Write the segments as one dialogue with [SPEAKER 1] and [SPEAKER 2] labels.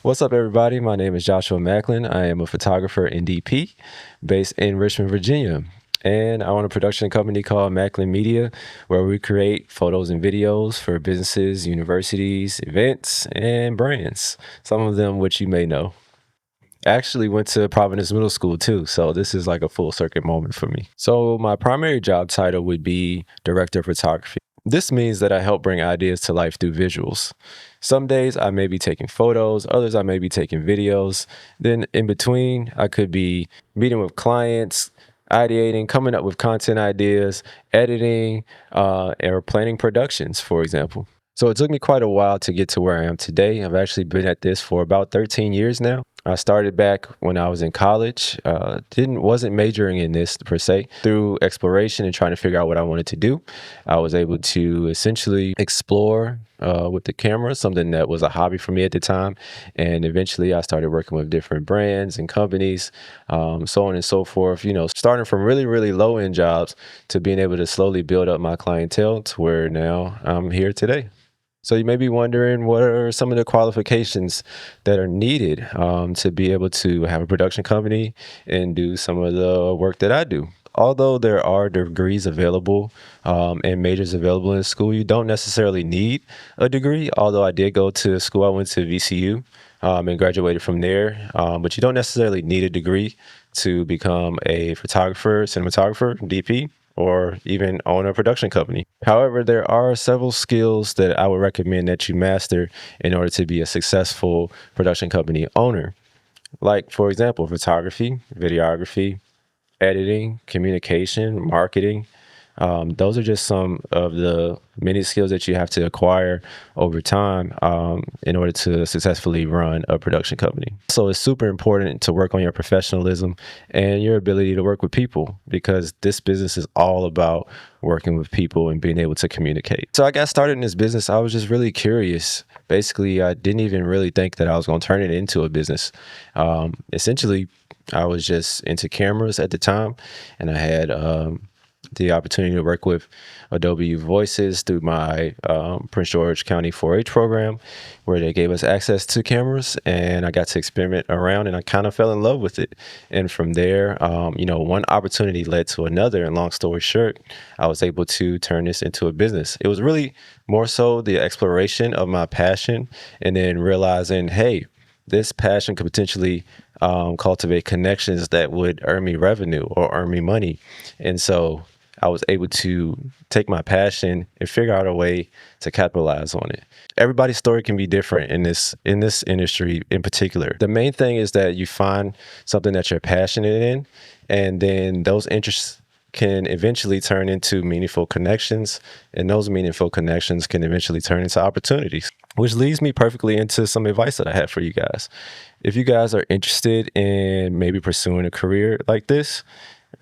[SPEAKER 1] What's up, everybody? My name is Joshua Maclin. I am a photographer and DP based in Richmond, Virginia. And I own a production company called Maclin Media, where we create photos and videos for businesses, universities, events, and brands, some of them which you may know. I actually went to Providence Middle School too, so this is like a full circuit moment for me. So my primary job title would be Director of Photography. This means that I help bring ideas to life through visuals. Some days I may be taking photos, others I may be taking videos. Then in between, I could be meeting with clients, ideating, coming up with content ideas, editing, or planning productions, for example. So it took me quite a while to get to where I am today. I've actually been at this for about 13 years now. I started back when I was in college. Wasn't majoring in this per se. Through exploration and trying to figure out what I wanted to do, I was able to essentially explore with the camera, something that was a hobby for me at the time. And eventually I started working with different brands and companies, so on and so forth, starting from really, really low end jobs to being able to slowly build up my clientele to where now I'm here today. So you may be wondering, what are some of the qualifications that are needed to be able to have a production company and do some of the work that I do? Although there are degrees available and majors available in school, you don't necessarily need a degree. Although I did go to school, I went to VCU and graduated from there. But you don't necessarily need a degree to become a photographer, cinematographer, DP, or even own a production company. However, there are several skills that I would recommend that you master in order to be a successful production company owner. Like, for example, photography, videography, editing, communication, marketing. Those are just some of the many skills that you have to acquire over time in order to successfully run a production company. So it's super important to work on your professionalism and your ability to work with people, because this business is all about working with people and being able to communicate. So I got started in this business. I was just really curious. Basically, I didn't even really think that I was going to turn it into a business. Essentially, I was just into cameras at the time, and I had the opportunity to work with Adobe Voices through my Prince George County 4-H program, where they gave us access to cameras, and I got to experiment around, and I kind of fell in love with it. And from there, one opportunity led to another, and long story short, I was able to turn this into a business. It was really more so the exploration of my passion, and then realizing, hey, this passion could potentially cultivate connections that would earn me revenue or earn me money. And so I was able to take my passion and figure out a way to capitalize on it. Everybody's story can be different in this industry in particular. The main thing is that you find something that you're passionate in, and then those interests can eventually turn into meaningful connections, and those meaningful connections can eventually turn into opportunities, which leads me perfectly into some advice that I have for you guys. If you guys are interested in maybe pursuing a career like this,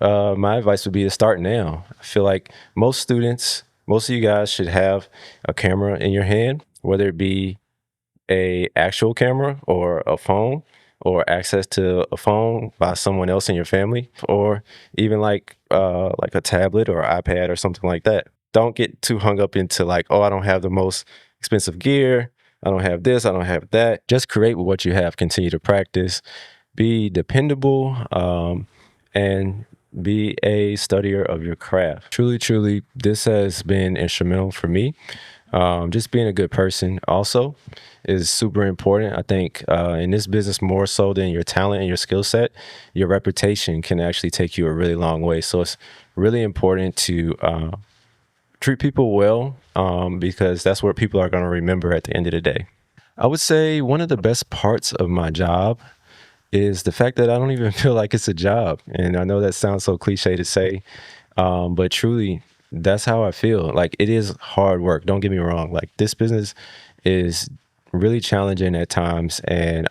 [SPEAKER 1] my advice would be to start now. I feel like most of you guys should have a camera in your hand, whether it be a actual camera or a phone, or access to a phone by someone else in your family, or even like a tablet or iPad or something like that. Don't get too hung up into like, oh, I don't have the most expensive gear, I don't have this, I don't have that. Just create with what you have. Continue to practice, be dependable, and be a studier of your craft. Truly, truly, this has been instrumental for me. Just being a good person also is super important. I think in this business, more so than your talent and your skill set, your reputation can actually take you a really long way. So it's really important to treat people well, because that's what people are going to remember at the end of the day. I would say one of the best parts of my job is the fact that I don't even feel like it's a job. And I know that sounds so cliche to say, but truly, that's how I feel. Like, it is hard work. Don't get me wrong. Like, this business is really challenging at times, and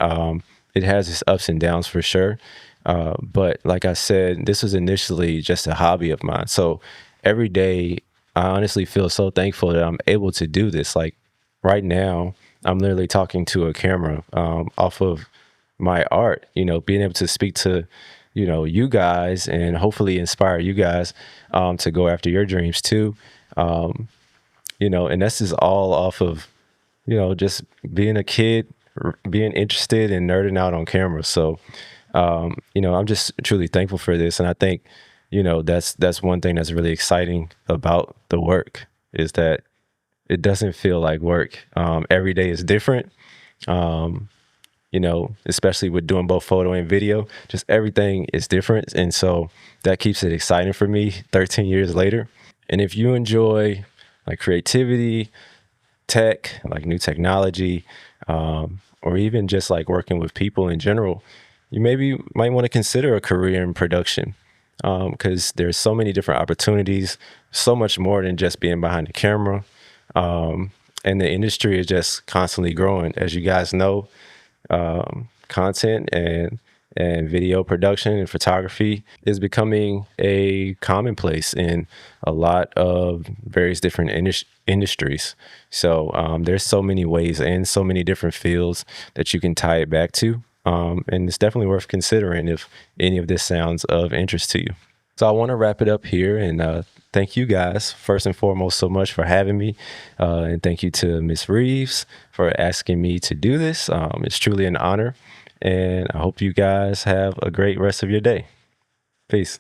[SPEAKER 1] it has its ups and downs for sure. But like I said, this was initially just a hobby of mine. So every day, I honestly feel so thankful that I'm able to do this. Like, right now, I'm literally talking to a camera off of my art, being able to speak to, you guys, and hopefully inspire you guys to go after your dreams too. And this is all off of, just being a kid being interested and nerding out on camera. So, I'm just truly thankful for this. And I think, that's one thing that's really exciting about the work is that it doesn't feel like work. Every day is different. Especially with doing both photo and video, just everything is different. And so that keeps it exciting for me 13 years later. And if you enjoy like creativity, tech, like new technology, or even just like working with people in general, you maybe might want to consider a career in production because there's so many different opportunities, so much more than just being behind the camera. And the industry is just constantly growing. As you guys know, content and video production and photography is becoming a commonplace in a lot of various different industries. So there's so many ways and so many different fields that you can tie it back to. And it's definitely worth considering if any of this sounds of interest to you. So I want to wrap it up here and thank you guys first and foremost so much for having me. And thank you to Miss Reeves for asking me to do this. It's truly an honor. And I hope you guys have a great rest of your day. Peace.